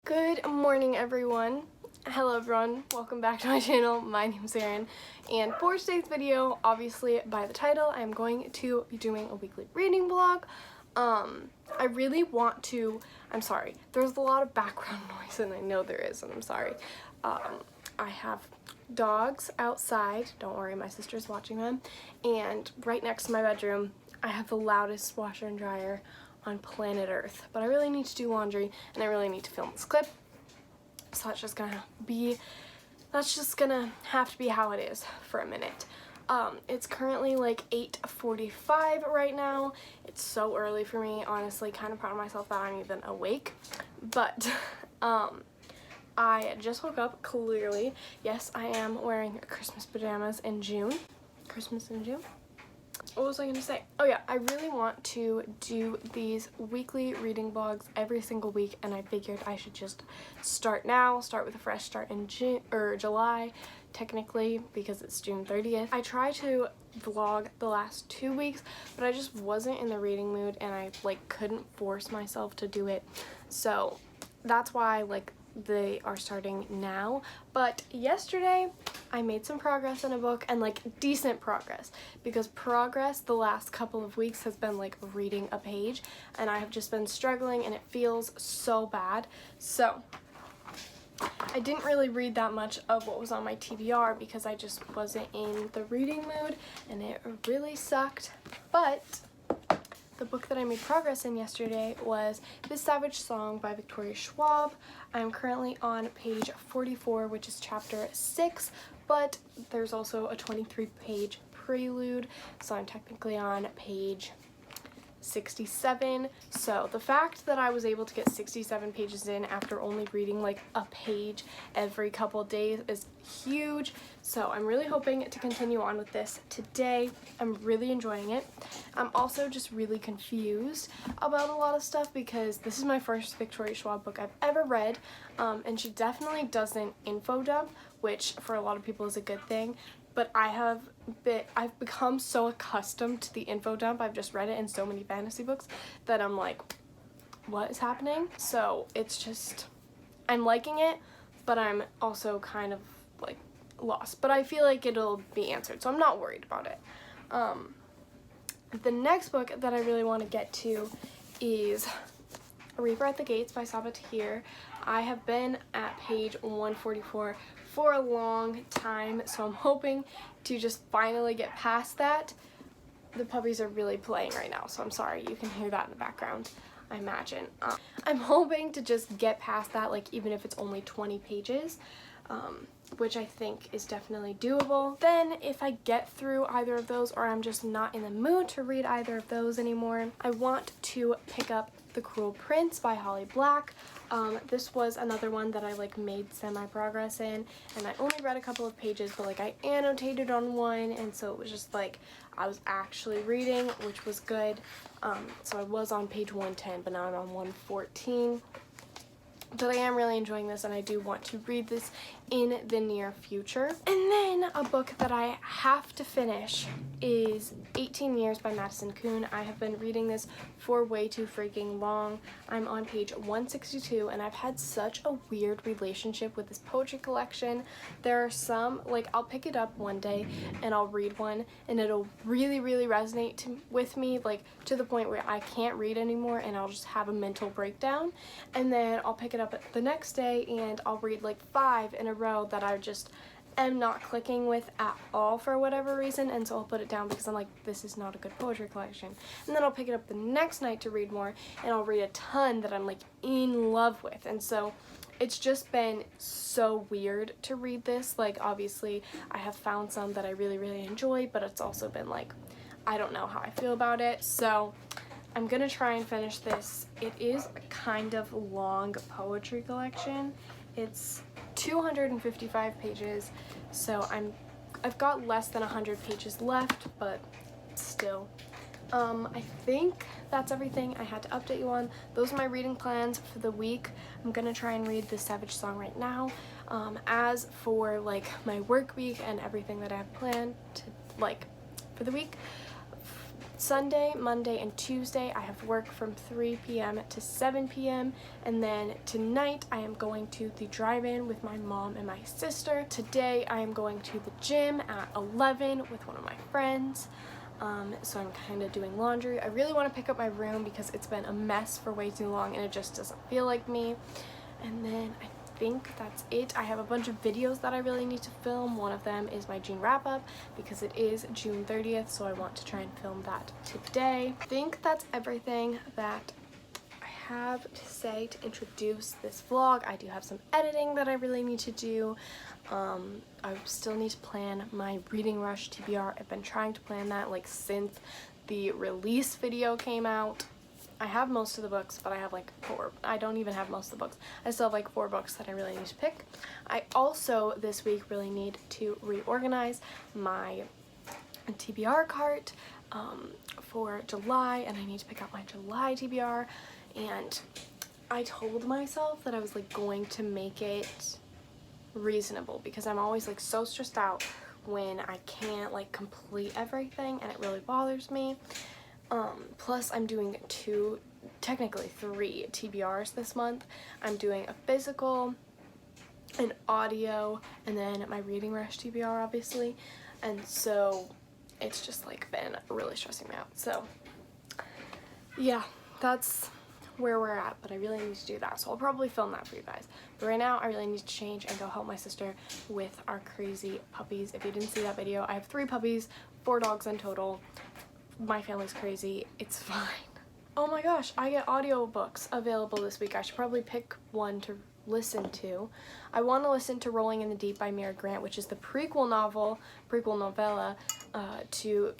Good morning, everyone. Hello, everyone. Welcome back to my channel. My name's Erin, and for today's video, obviously by the title, I'm going to be doing a weekly reading vlog. I really want to, I'm sorry, there's a lot of background noise, and I know there is, and I'm sorry. I have dogs outside. Don't worry, my sister's watching them. And right next to my bedroom, I have the loudest washer and dryer on planet Earth. But I really need to do laundry, and I really need to film this clip. So that's just gonna have to be how it is for a minute. It's currently like 8:45 right now. It's so early for me, honestly. Kind of proud of myself that I'm even awake. But I just woke up, clearly. Yes, I am wearing Christmas pajamas in June. Christmas in June? What was I going to say? Oh yeah, I really want to do these weekly reading vlogs every single week, and I figured I should just start now, start with a fresh start in July, technically, because it's June 30th. I tried to vlog the last 2 weeks, but I just wasn't in the reading mood, and I couldn't force myself to do it. So that's why they are starting now. But yesterday I made some progress in a book, and decent progress, because progress the last couple of weeks has been reading a page, and I have just been struggling, and it feels so bad. So I didn't really read that much of what was on my TBR because I just wasn't in the reading mood, and it really sucked. But the book that I made progress in yesterday was This Savage Song by Victoria Schwab. I'm currently on page 44, which is chapter 6, but there's also a 23-page prelude, so I'm technically on page 67. So the fact that I was able to get 67 pages in after only reading a page every couple days is huge. So I'm really hoping to continue on with this today. I'm really enjoying it. I'm also just really confused about a lot of stuff because this is my first Victoria Schwab book I've ever read, and she definitely doesn't info dump, which for a lot of people is a good thing. But I've become so accustomed to the info dump. I've just read it in so many fantasy books that I'm like, what is happening? So it's just, I'm liking it, but I'm also kind of lost. But I feel like it'll be answered, so I'm not worried about it. The next book that I really want to get to is A Reaper at the Gates by Sabaa Tahir. I have been at page 144 for a long time, so I'm hoping to just finally get past that. The puppies are really playing right now, so I'm sorry, you can hear that in the background, I imagine. I'm hoping to just get past that, even if it's only 20 pages, which I think is definitely doable. Then if I get through either of those, or I'm just not in the mood to read either of those anymore, I want to pick up The Cruel Prince by Holly Black. This was another one that I made semi-progress in, and I only read a couple of pages, but I annotated on one, and so it was just I was actually reading, which was good. So I was on page 110, but now I'm on 114. But I am really enjoying this, and I do want to read this in the near future. And then a book that I have to finish is 18 Years by Madison Kuhn. I have been reading this for way too freaking long. I'm on page 162, and I've had such a weird relationship with this poetry collection. There are some, I'll pick it up one day and I'll read one, and it'll really, really resonate with me, to the point where I can't read anymore, and I'll just have a mental breakdown. And then I'll pick it up the next day, and I'll read 5 in a row that I just am not clicking with at all for whatever reason, and so I'll put it down because I'm this is not a good poetry collection. And then I'll pick it up the next night to read more, and I'll read a ton that I'm in love with. And so it's just been so weird to read this. Obviously I have found some that I really, really enjoy, but it's also been I don't know how I feel about it. So I'm gonna try and finish this. It is a kind of long poetry collection. It's 255 pages, so I've got less than 100 pages left, but still. I think that's everything I had to update you on. Those are my reading plans for the week. I'm gonna try and read This Savage Song right now. As for my work week and everything that I have planned to for the week, Sunday, Monday, and Tuesday I have work from 3 p.m. to 7 p.m. and then tonight I am going to the drive-in with my mom and my sister. Today I am going to the gym at 11 with one of my friends. So I'm kind of doing laundry. I really want to pick up my room because it's been a mess for way too long and it just doesn't feel like me. And then I think that's it. I have a bunch of videos that I really need to film. One of them is my June wrap-up because it is June 30th, so I want to try and film that today. I think that's everything that I have to say to introduce this vlog. I do have some editing that I really need to do. I still need to plan my reading rush TBR. I've been trying to plan that like since the release video came out. I have most of the books, but I have like 4. I don't even have most of the books. I still have like 4 books that I really need to pick. I also this week really need to reorganize my TBR cart for July, and I need to pick out my July TBR. And I told myself that I was like going to make it reasonable because I'm always like so stressed out when I can't like complete everything, and it really bothers me. Plus I'm doing 2, technically 3 TBRs this month. I'm doing a physical, an audio, and then my reading rush TBR obviously, and so it's just like been really stressing me out. So yeah, that's where we're at, but I really need to do that, so I'll probably film that for you guys. But right now I really need to change and go help my sister with our crazy puppies. If you didn't see that video, I have 3 puppies, 4 dogs in total. My family's crazy. It's fine. Oh my gosh, I get audiobooks available this week. I should probably pick one to listen to. I want to listen to Rolling in the Deep by Mira Grant, which is the prequel novella to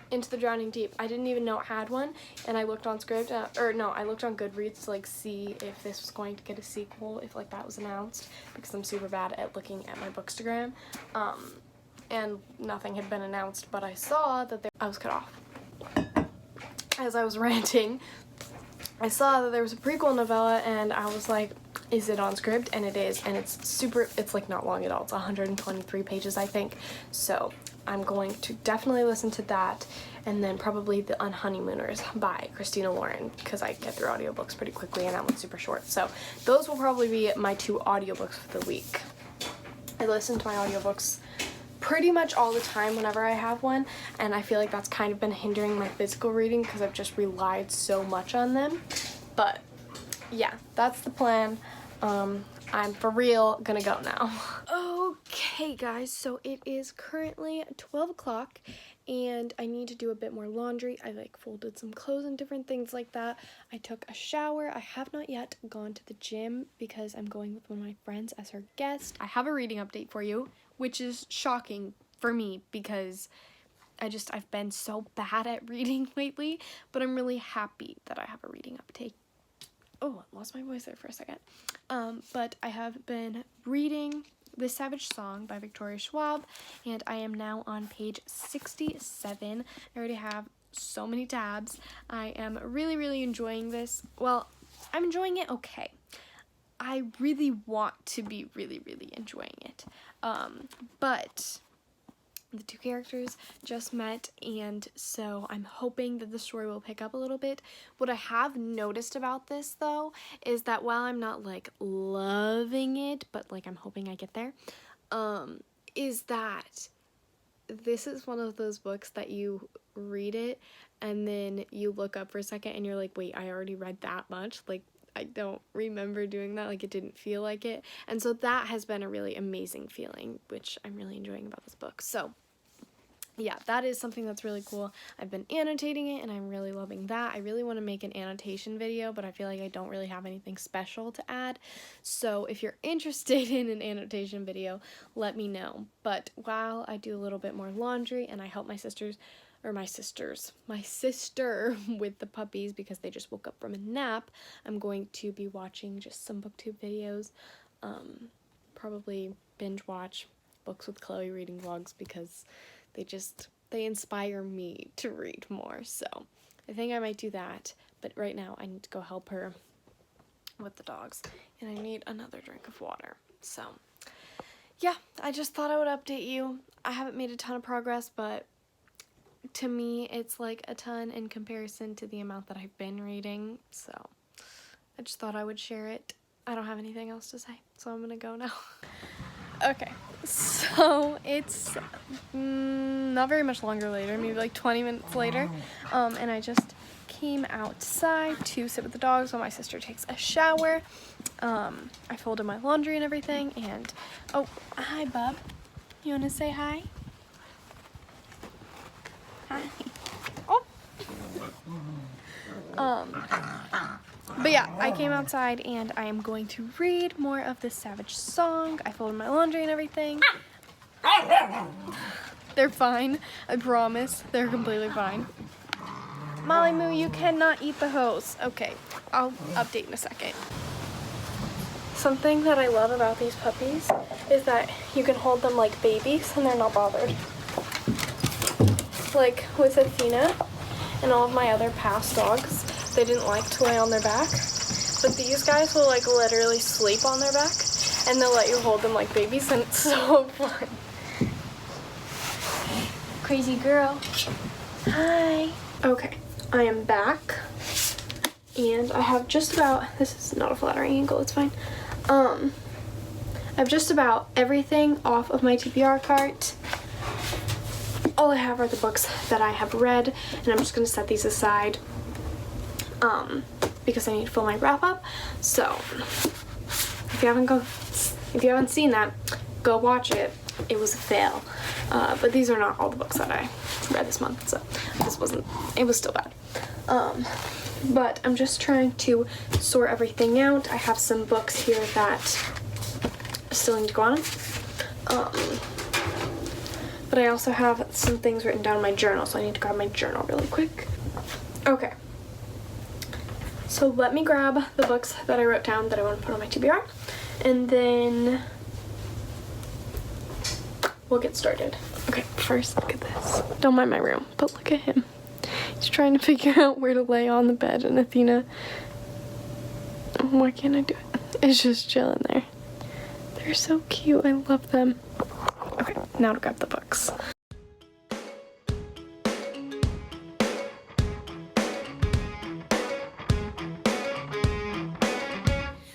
Into the Drowning Deep. I didn't even know it had one, and I looked on Script, I looked on Goodreads to like see if this was going to get a sequel, if like that was announced, because I'm super bad at looking at my Bookstagram. And nothing had been announced, but I saw that I was cut off as I was ranting. I saw that there was a prequel novella, and I was like, is it on Script? And it is, and it's like not long at all. It's 123 pages, I think. So I'm going to definitely listen to that, and then probably The Unhoneymooners by Christina Lauren, because I get through audiobooks pretty quickly, and that one's super short. So those will probably be my 2 audiobooks for the week. I listen to my audiobooks pretty much all the time whenever I have one, and I feel like that's kind of been hindering my physical reading because I've just relied so much on them. But yeah, that's the plan. I'm for real gonna go now. Okay guys, so it is currently 12 o'clock and I need to do a bit more laundry. I like folded some clothes and different things like that. I took a shower. I have not yet gone to the gym because I'm going with one of my friends as her guest. I have a reading update for you, which is shocking for me because I've been so bad at reading lately, but I'm really happy that I have a reading update. Oh, I lost my voice there for a second. But I have been reading The Savage Song by Victoria Schwab, and I am now on page 67. I already have so many tabs. I am really, really enjoying this. Well, I'm enjoying it okay. I really want to be really, really enjoying it. But the 2 characters just met, and so I'm hoping that the story will pick up a little bit. What I have noticed about this though is that while I'm not like loving it, but like I'm hoping I get there, is that this is one of those books that you read it and then you look up for a second and you're like, wait, I already read that much? Like, I don't remember doing that. Like, it didn't feel like it. And so that has been a really amazing feeling, which I'm really enjoying about this book. So yeah, that is something that's really cool. I've been annotating it and I'm really loving that. I really want to make an annotation video, but I feel like I don't really have anything special to add. So if you're interested in an annotation video, let me know. But while I do a little bit more laundry and I help my sister with the puppies because they just woke up from a nap, I'm going to be watching just some booktube videos. Probably binge watch Books with Chloe reading vlogs because they inspire me to read more. So I think I might do that, but right now I need to go help her with the dogs and I need another drink of water. So yeah, I just thought I would update you. I haven't made a ton of progress, but to me, it's like a ton in comparison to the amount that I've been reading, so I just thought I would share it. I don't have anything else to say, so I'm gonna go now. Okay, so it's not very much longer later, maybe like 20 minutes later, and I just came outside to sit with the dogs while my sister takes a shower. I folded my laundry and everything, and oh, hi Bub. You wanna say hi? Hi. Oh. But yeah, I came outside and I am going to read more of this Savage song. I folded my laundry and everything. They're fine, I promise. They're completely fine. Molly Moo, you cannot eat the hose. Okay, I'll update in a second. Something that I love about these puppies is that you can hold them like babies and they're not bothered. Like with Athena and all of my other past dogs, they didn't like to lay on their back, but these guys will like literally sleep on their back and they'll let you hold them like babies, and it's so fun. Crazy girl. Hi. Okay, I am back and I have just about, this is not a flattering angle, it's fine. I have just about everything off of my TBR cart. All I have are the books that I have read, and I'm just gonna set these aside because I need to fill my wrap up. So if you haven't seen that, go watch it. It was a fail. But these are not all the books that I read this month, so it was still bad. But I'm just trying to sort everything out. I have some books here that still need to go on. But I also have some things written down in my journal, so I need to grab my journal really quick. Okay. So let me grab the books that I wrote down that I want to put on my TBR, and then we'll get started. Okay, first look at this. Don't mind my room, but look at him. He's trying to figure out where to lay on the bed, and Athena, why can't I do it? It's just chilling there. They're so cute, I love them. Okay, now to grab the books.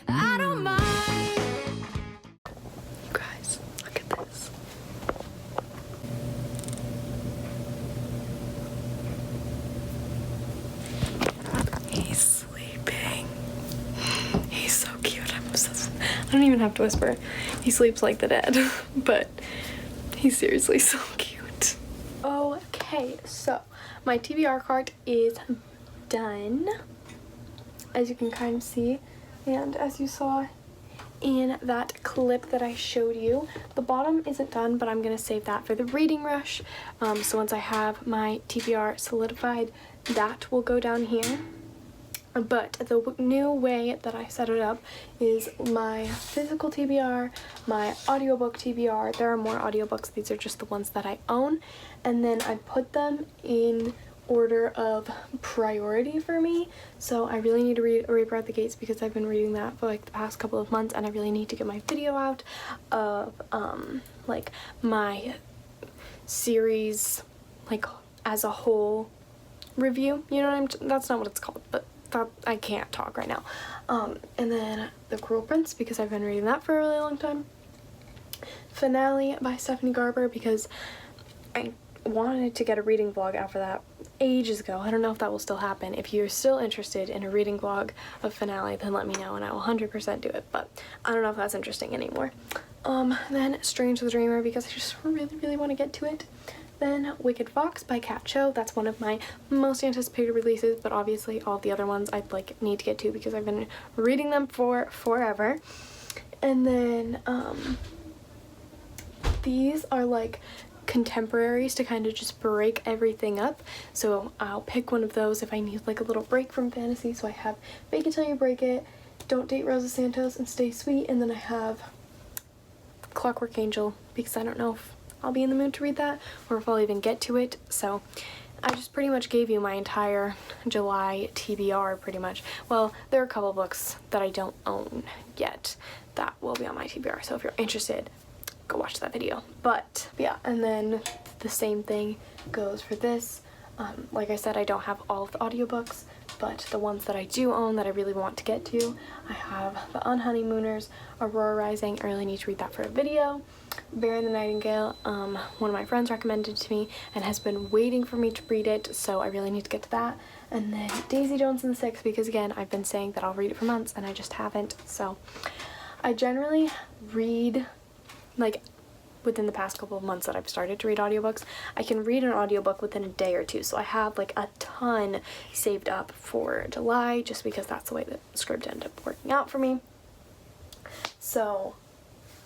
I don't mind. You guys, look at this. He's sleeping. He's so cute. I'm obsessed. I don't even have to whisper. He sleeps like the dead, but he's seriously so cute. Okay, so my TBR cart is done, as you can kind of see, and as you saw in that clip that I showed you, the bottom isn't done, but I'm gonna save that for the reading rush. So once I have my TBR solidified, that will go down here. But the new way that I set it up is my physical TBR, my audiobook TBR. There are more audiobooks, these are just the ones that I own, and then I put them in order of priority for me. So I really need to read A Reaper at the Gates because I've been reading that for like the past couple of months, and I really need to get my video out of like my series like as a whole review, you know what that's not what it's called, but I can't talk right now. And then The Cruel Prince, because I've been reading that for a really long time. Finale by Stephanie Garber, because I wanted to get a reading vlog out for that ages ago. I don't know if that will still happen. If you're still interested in a reading vlog of Finale, then let me know and I will 100% do it, but I don't know if that's interesting anymore. Then Strange the Dreamer, because I just really want to get to it. Then Wicked Fox by Kat Cho. That's one of my most anticipated releases, but obviously all the other ones I'd like need to get to because I've been reading them for forever. And then these are like contemporaries to kind of just break everything up. So I'll pick one of those if I need like a little break from fantasy. So I have Fake It Till You Break It, Don't Date Rosa Santos, and Stay Sweet. And then I have Clockwork Angel because I don't know if I'll be in the mood to read that or if I'll even get to it. So I just pretty much gave you my entire July TBR pretty much. Well, there are a couple books that I don't own yet that will be on my TBR, so if you're interested, go watch that video. But yeah, and then the same thing goes for this. Like I said, I don't have all of the audiobooks, but the ones that I do own that I really want to get to, I have The Unhoneymooners, Aurora Rising. I really need to read that for a video. Bear the Nightingale, one of my friends recommended it to me and has been waiting for me to read it, so I really need to get to that. And then Daisy Jones and the Six, because again, I've been saying that I'll read it for months and I just haven't. So I generally read, like, within the past couple of months that I've started to read audiobooks, I can read an audiobook within a day or two. So I have like a ton saved up for July, just because that's the way that script ended up working out for me. So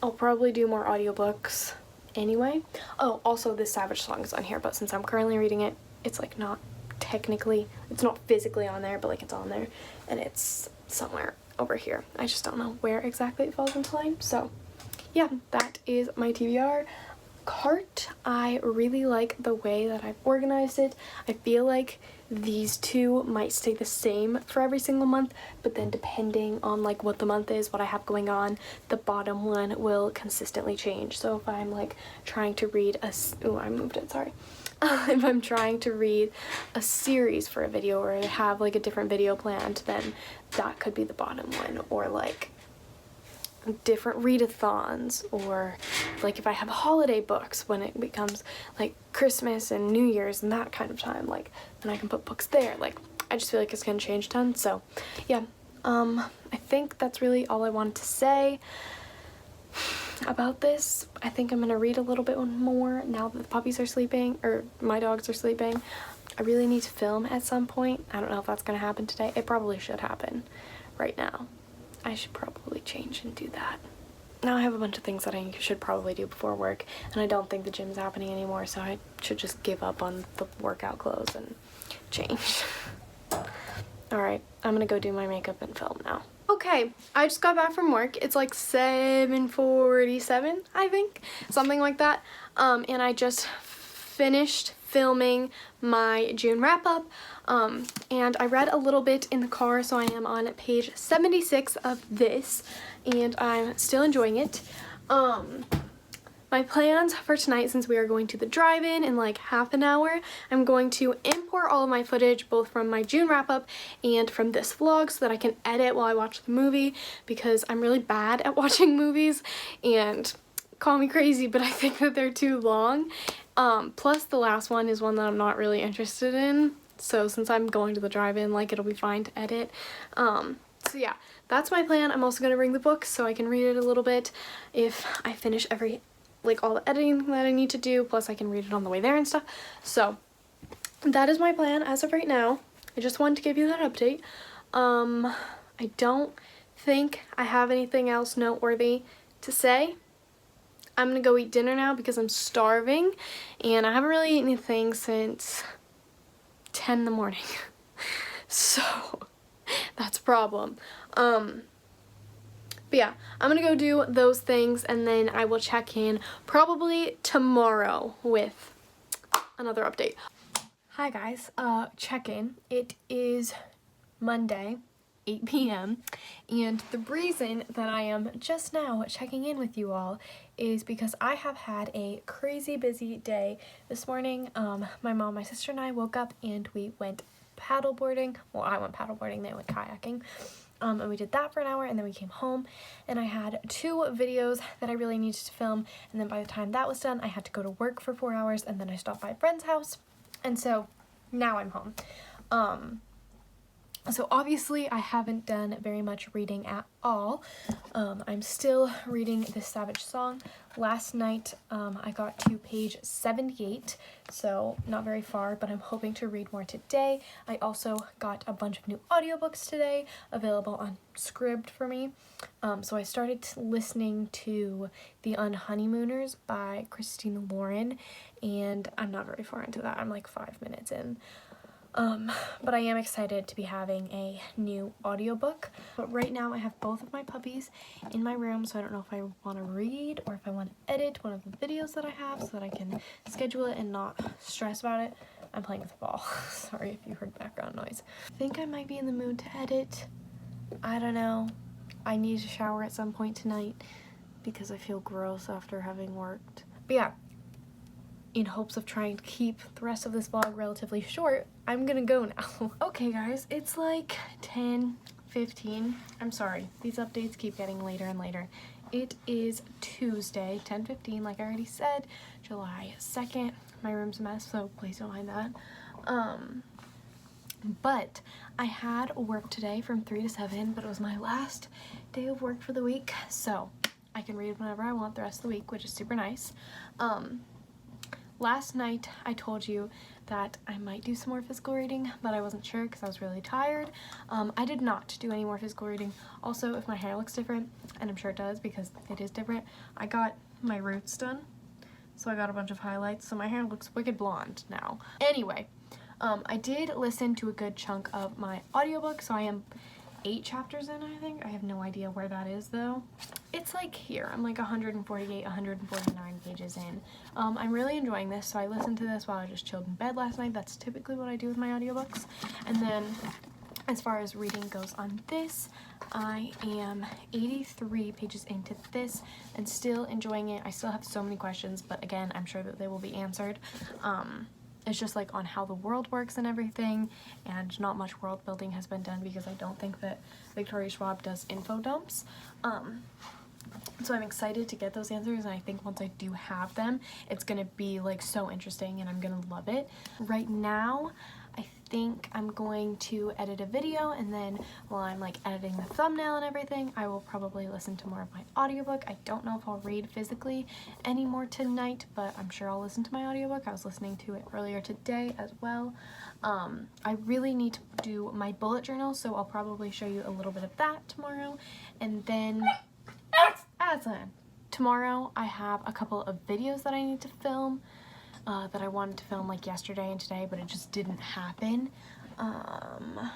I'll probably do more audiobooks anyway. Oh, also this Savage song is on here, but since I'm currently reading it, it's like not technically, it's not physically on there, but like it's on there, and it's somewhere over here. I just don't know where exactly it falls into line. So yeah, that is my TBR cart. I really like the way that I've organized it. I feel like these two might stay the same for every single month, but then depending on like what the month is, what I have going on, the bottom one will consistently change. So if I'm like trying to read oh, I moved it, sorry. If I'm trying to read a series for a video, or I have like a different video planned, then that could be the bottom one. Or like different readathons, or like if I have holiday books when it becomes like Christmas and New Year's and that kind of time, like then I can put books there. Like I just feel like it's gonna change a ton. So yeah, I think that's really all I wanted to say about this. I think I'm gonna read a little bit more now that the puppies are sleeping, or my dogs are sleeping. I really need to film at some point. I don't know if that's gonna happen today. It probably should happen right now. I should probably change and do that. Now I have a bunch of things that I should probably do before work, and I don't think the gym's happening anymore, so I should just give up on the workout clothes and change. Alright, I'm gonna go do my makeup and film now. Okay, I just got back from work. It's like 7:47, I think, something like that. And I just finished filming my June wrap-up, and I read a little bit in the car, so I am on page 76 of this, and I'm still enjoying it. My plans for tonight, since we are going to the drive-in in like half an hour, I'm going to import all of my footage, both from my June wrap-up and from this vlog, so that I can edit while I watch the movie, because I'm really bad at watching movies, and call me crazy, but I think that they're too long. Plus the last one is one that I'm not really interested in, so since I'm going to the drive-in, like, it'll be fine to edit. So yeah, that's my plan. I'm also gonna bring the book so I can read it a little bit if I finish all the editing that I need to do, plus I can read it on the way there and stuff. So that is my plan as of right now. I just wanted to give you that update. I don't think I have anything else noteworthy to say. I'm gonna go eat dinner now because I'm starving, and I haven't really eaten anything since 10 in the morning. So that's a problem. But yeah, I'm gonna go do those things, and then I will check in probably tomorrow with another update. Hi guys, check-in. It is Monday, 8 p.m. and the reason that I am just now checking in with you all is because I have had a crazy busy day. This morning, my mom, my sister, and I woke up and we went paddleboarding. Well, I went paddleboarding, they went kayaking. And we did that for an hour, and then we came home, and I had 2 videos that I really needed to film, and then by the time that was done, I had to go to work for 4 hours, and then I stopped by a friend's house, and so now I'm home. So obviously I haven't done very much reading at all. I'm still reading this Savage song. Last night I got to page 78, so not very far, but I'm hoping to read more today. I also got a bunch of new audiobooks today available on Scribd for me. So I started listening to The Unhoneymooners by Christina Lauren, and I'm not very far into that. I'm like 5 minutes in. But I am excited to be having a new audiobook. But right now I have both of my puppies in my room, so I don't know if I want to read or if I want to edit one of the videos that I have so that I can schedule it and not stress about it. I'm playing with the ball. Sorry if you heard background noise. I think I might be in the mood to edit. I don't know. I need to shower at some point tonight. because I feel gross after having worked. But yeah, in hopes of trying to keep the rest of this vlog relatively short, I'm gonna go now. Okay guys, it's like 10:15. I'm sorry, these updates keep getting later and later. It is Tuesday, 10:15, like I already said, July 2nd. My room's a mess, so please don't mind that. But I had work today from 3 to 7, but it was my last day of work for the week, so I can read whenever I want the rest of the week, which is super nice. Last night I told you that I might do some more physical reading, but I wasn't sure because I was really tired. I did not do any more physical reading. Also, if my hair looks different, and I'm sure it does because it is different, I got my roots done. So I got a bunch of highlights, so my hair looks wicked blonde now. Anyway, I did listen to a good chunk of my audiobook, so I am 8 chapters in, I think. I have no idea where that is though. It's like here. I'm like 148, 149 pages in. I'm really enjoying this, so I listened to this while I just chilled in bed last night. That's typically what I do with my audiobooks. And then as far as reading goes on this, I am 83 pages into this and still enjoying it. I still have so many questions, but again, I'm sure that they will be answered. It's just like on how the world works and everything, and not much world building has been done because I don't think that Victoria Schwab does info dumps. So I'm excited to get those answers, and I think once I do have them, it's gonna be like so interesting and I'm gonna love it. Right now, I think I'm going to edit a video, and then while I'm like editing the thumbnail and everything, I will probably listen to more of my audiobook. I don't know if I'll read physically anymore tonight, but I'm sure I'll listen to my audiobook. I was listening to it earlier today as well. I really need to do my bullet journal, so I'll probably show you a little bit of that tomorrow. And then Aslan. Tomorrow I have a couple of videos that I need to film. That I wanted to film like yesterday and today, but it just didn't happen. And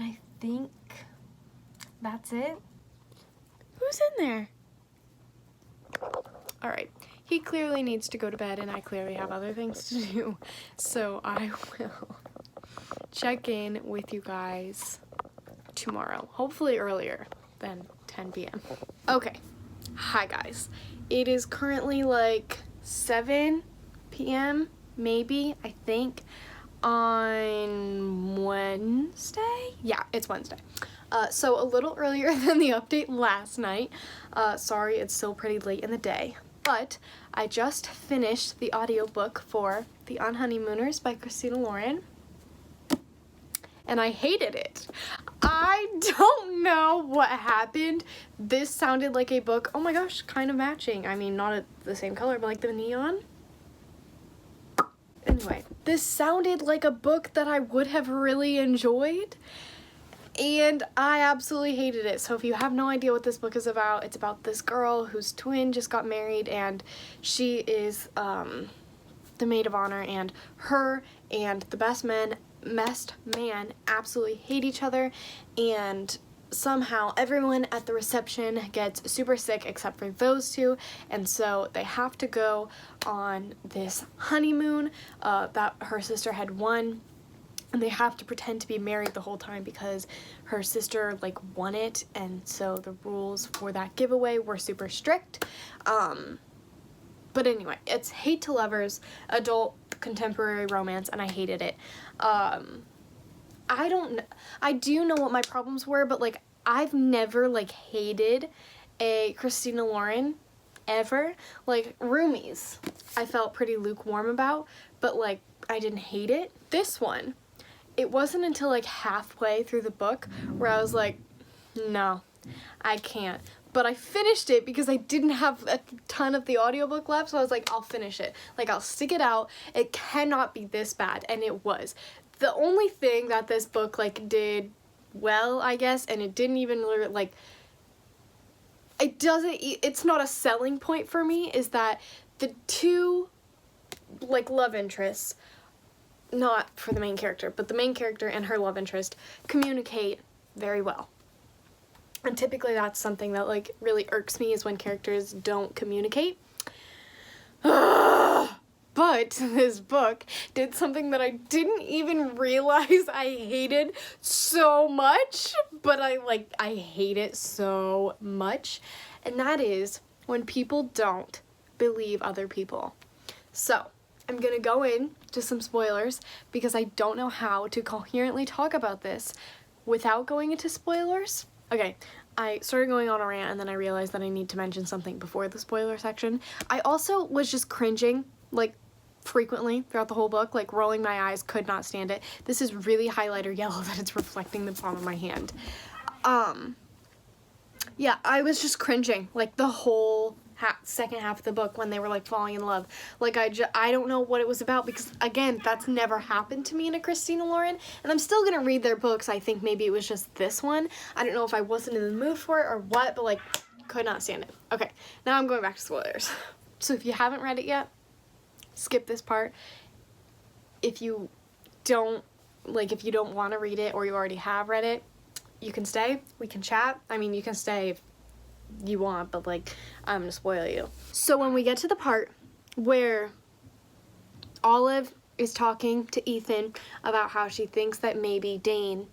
I think that's it. Who's in there? Alright, he clearly needs to go to bed and I clearly have other things to do, so I will check in with you guys tomorrow, hopefully earlier than 10 p.m. Okay, hi guys. It is currently like 7 p.m. maybe, I think, on Wednesday? Yeah, it's Wednesday. So a little earlier than the update last night. Sorry, it's still pretty late in the day. But I just finished the audiobook for The Unhoneymooners by Christina Lauren. And I hated it. I don't know what happened. This sounded like a book, oh my gosh, kind of matching. I mean, not the same color, but like the neon. Anyway, this sounded like a book that I would have really enjoyed, and I absolutely hated it. So if you have no idea what this book is about, it's about this girl whose twin just got married, and she is the maid of honor, and her and the best man absolutely hate each other, and somehow everyone at the reception gets super sick except for those two, and so they have to go on this honeymoon that her sister had won, and they have to pretend to be married the whole time because her sister like won it, and so the rules for that giveaway were super strict. But anyway, it's hate to lovers, adult contemporary romance, and I hated it. I do know what my problems were, but like I've never like hated a Christina Lauren ever. Like Roomies, I felt pretty lukewarm about, but like I didn't hate it. This one, it wasn't until like halfway through the book where I was like, no, I can't. But I finished it because I didn't have a ton of the audiobook left, so I was like, I'll finish it. Like, I'll stick it out. It cannot be this bad, and it was. The only thing that this book, like, did well, I guess, and it didn't even, like, it's not a selling point for me, is that the two, like, love interests, not for the main character, but the main character and her love interest communicate very well. And typically that's something that like really irks me, is when characters don't communicate. But But this book did something that I didn't even realize I hated so much, but I hate it so much. And that is when people don't believe other people. So I'm gonna go into some spoilers because I don't know how to coherently talk about this without going into spoilers. Okay, I started going on a rant and then I realized that I need to mention something before the spoiler section. I also was just cringing, like, frequently throughout the whole book, like rolling my eyes, could not stand it. This is really highlighter yellow that it's reflecting the palm of my hand. Yeah, I was just cringing, like, the whole second half of the book when they were, like, falling in love. Like, I don't know what it was about because, again, that's never happened to me in a Christina Lauren, and I'm still gonna read their books. I think maybe it was just this one. I don't know if I wasn't in the mood for it or what, but, like, could not stand it. Okay, now I'm going back to spoilers. So if you haven't read it yet, skip this part. If you don't want to read it or you already have read it, you can stay. We can chat. I mean, you can stay if you want, but, like, I'm gonna spoil you. So when we get to the part where Olive is talking to Ethan about how she thinks that maybe Dane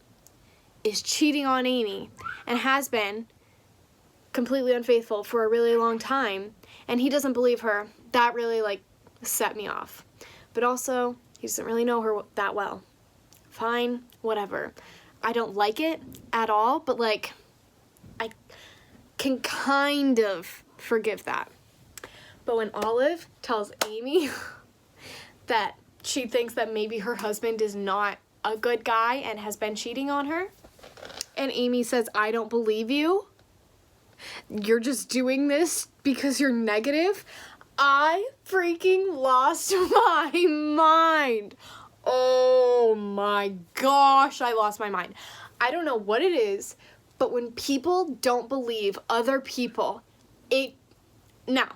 is cheating on Amy and has been completely unfaithful for a really long time, and he doesn't believe her, that really, like, set me off. But also, he doesn't really know her that well. Fine, whatever. I don't like it at all, but, like, I can kind of forgive that. But when Olive tells Amy that she thinks that maybe her husband is not a good guy and has been cheating on her, and Amy says, I don't believe you, you're just doing this because you're negative, I freaking lost my mind. Oh my gosh, I lost my mind. I don't know what it is, but when people don't believe other people, now,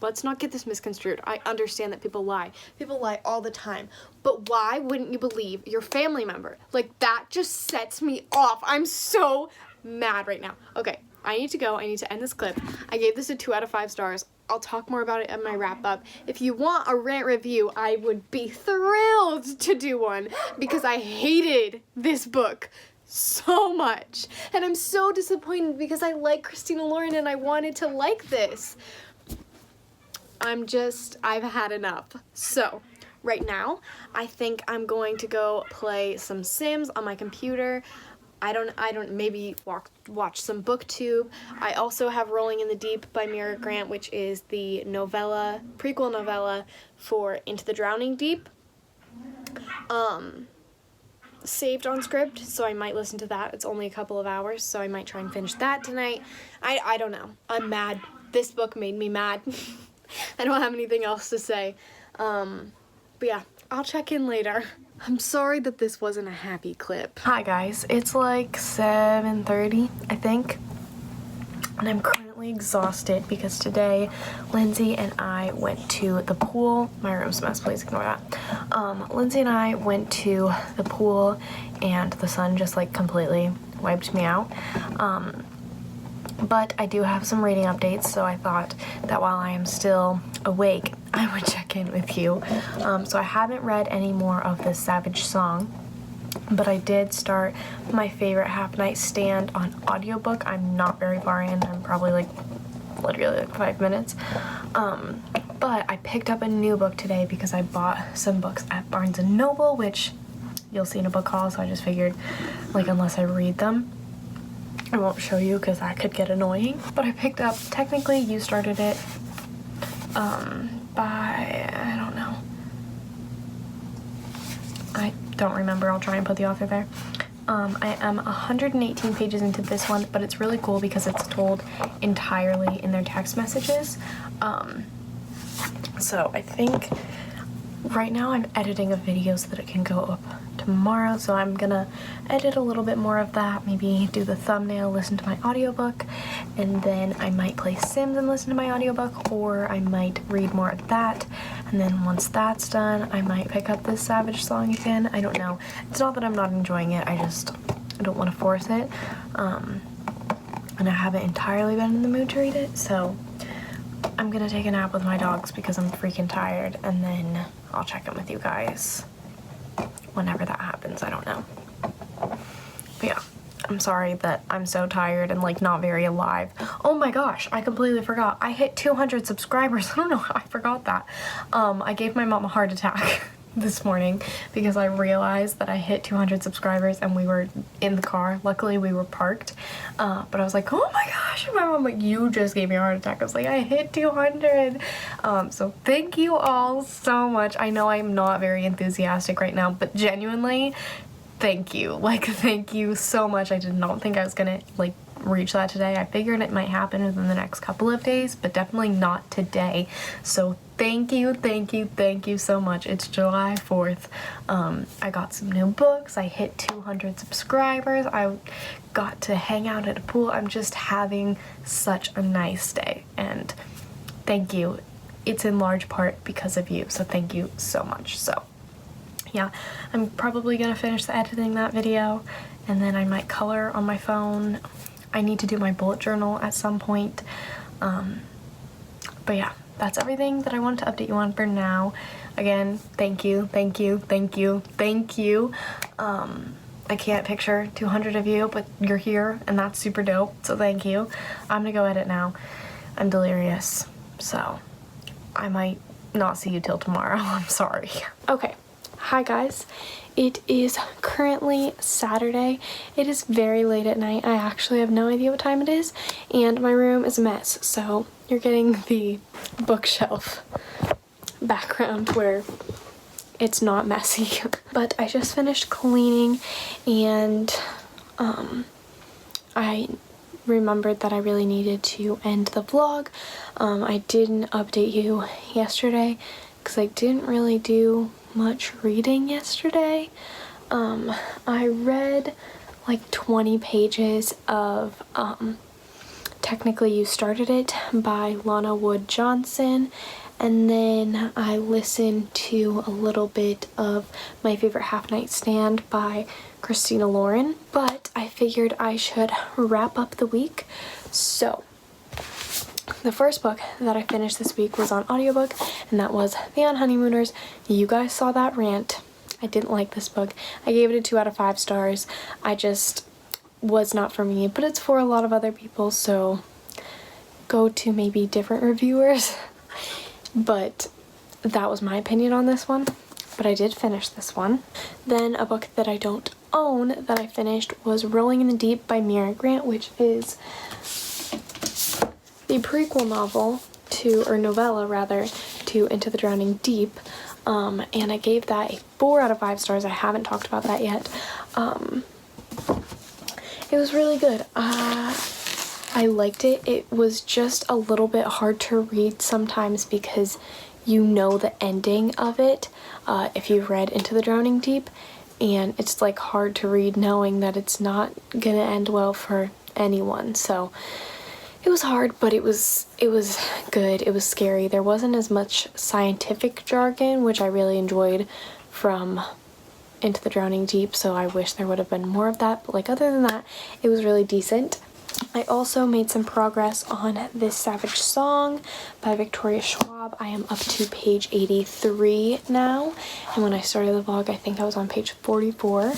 let's not get this misconstrued. I understand that people lie. People lie all the time. But why wouldn't you believe your family member? Like, that just sets me off. I'm so mad right now. Okay, I need to go. I need to end this clip. I gave this a 2 out of 5 stars. I'll talk more about it in my wrap up. If you want a rant review, I would be thrilled to do one because I hated this book so much. And I'm so disappointed because I like Christina Lauren and I wanted to like this. I've had enough. So, right now, I think I'm going to go play some Sims on my computer. I don't maybe watch some booktube. I also have Rolling in the Deep by Mira Grant, which is the prequel novella for Into the Drowning Deep. Saved on script, so I might listen to that. It's only a couple of hours, so I might try and finish that tonight. I don't know. I'm mad. This book made me mad. I don't have anything else to say. But yeah, I'll check in later. I'm sorry that this wasn't a happy clip. Hi guys, it's like 7:30, I think, and I'm currently exhausted because today Lindsay and I went to the pool. My room's a mess, please ignore that. Lindsay and I went to the pool and the sun just like completely wiped me out. But I do have some reading updates, so I thought that while I am still awake, I would check in with you. So I haven't read any more of this Savage Song, but I did start my favorite Half Night Stand on audiobook. I'm not very far in. I'm probably literally 5 minutes. But I picked up a new book today because I bought some books at Barnes & Noble, which you'll see in a book haul, so I just figured, unless I read them, I won't show you because that could get annoying. But I picked up, technically you started it by, I don't know. I don't remember. I'll try and put the author there. I am 118 pages into this one, but it's really cool because it's told entirely in their text messages. So I think right now I'm editing a video so that it can go up tomorrow, so I'm gonna edit a little bit more of that, maybe do the thumbnail, listen to my audiobook, and then I might play Sims and listen to my audiobook, or I might read more of that, and then once that's done, I might pick up this Savage Song again. I don't know. It's not that I'm not enjoying it, I don't want to force it, and I haven't entirely been in the mood to read it, so I'm gonna take a nap with my dogs because I'm freaking tired, and then I'll check in with you guys whenever that happens. I don't know. But yeah, I'm sorry that I'm so tired and like not very alive. Oh my gosh, I completely forgot. I hit 200 subscribers. I don't know how I forgot that. I gave my mom a heart attack this morning because I realized that I hit 200 subscribers and we were in the car. Luckily we were parked, but I was like, oh my gosh, and my mom like, you just gave me a heart attack. I was like, I hit 200. So thank you all so much. I know I'm not very enthusiastic right now, but genuinely thank you. Like, thank you so much. I did not think I was gonna like reach that today. I figured it might happen within the next couple of days, but definitely not today. So thank you, thank you, thank you so much. It's July 4th. I got some new books. I hit 200 subscribers. I got to hang out at a pool. I'm just having such a nice day, and thank you. It's in large part because of you, so thank you so much. So yeah, I'm probably gonna finish editing that video, and then I might color on my phone. I need to do my bullet journal at some point. But yeah, that's everything that I wanted to update you on for now. Again, thank you, thank you, thank you, thank you. I can't picture 200 of you, but you're here, and that's super dope, so thank you. I'm gonna go edit now. I'm delirious, so I might not see you till tomorrow. I'm sorry. Okay. Hi guys, it is currently Saturday. It is very late at night. I actually have no idea what time it is, and my room is a mess, so you're getting the bookshelf background where it's not messy. But I just finished cleaning, and I remembered that I really needed to end the vlog. I didn't update you yesterday because I didn't really do much reading yesterday. I read like 20 pages of Technically You Started It by Lana Wood Johnson, and then I listened to a little bit of My Favorite Half Night Stand by Christina Lauren, but I figured I should wrap up the week. So the first book that I finished this week was on audiobook, and that was The Unhoneymooners. You guys saw that rant. I didn't like this book. I gave it a 2 out of 5 stars. I just was not for me, but it's for a lot of other people, so go to maybe different reviewers. But that was my opinion on this one, but I did finish this one. Then a book that I don't own that I finished was Rolling in the Deep by Mira Grant, which is the prequel novel to, or novella rather, to Into the Drowning Deep, and I gave that a 4 out of 5 stars. I haven't talked about that yet. It was really good. I liked it. It was just a little bit hard to read sometimes because you know the ending of it if you've read Into the Drowning Deep, and it's like hard to read knowing that it's not gonna end well for anyone. So it was hard, but it was good. It was scary. There wasn't as much scientific jargon, which I really enjoyed from Into the Drowning Deep, so I wish there would have been more of that, but like other than that, it was really decent. I also made some progress on This Savage Song by Victoria Schwab. I am up to page 83 now, and when I started the vlog, I think I was on page 44.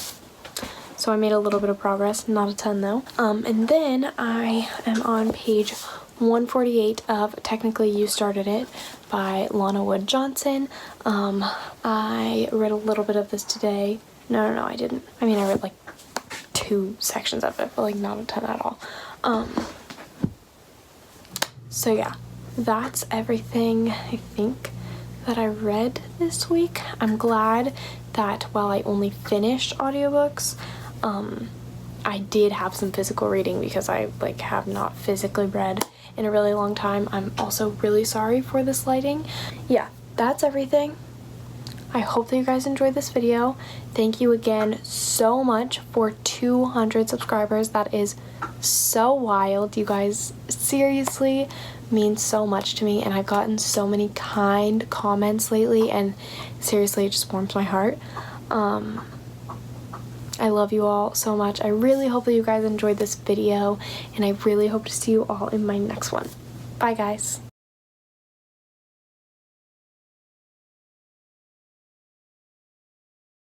So I made a little bit of progress, not a ton though. And then I am on page 148 of Technically You Started It by Lana Wood Johnson. I read a little bit of this today. No, I didn't. I mean, I read like 2 sections of it, but like not a ton at all. So yeah, that's everything I think that I read this week. I'm glad that while I only finished audiobooks, I did have some physical reading because I like have not physically read in a really long time. I'm also really sorry for this lighting. Yeah, that's everything. I hope that you guys enjoyed this video. Thank you again so much for 200 subscribers. That is so wild. You guys seriously mean so much to me, and I've gotten so many kind comments lately, and seriously, it just warms my heart. I love you all so much. I really hope that you guys enjoyed this video, and I really hope to see you all in my next one. Bye, guys.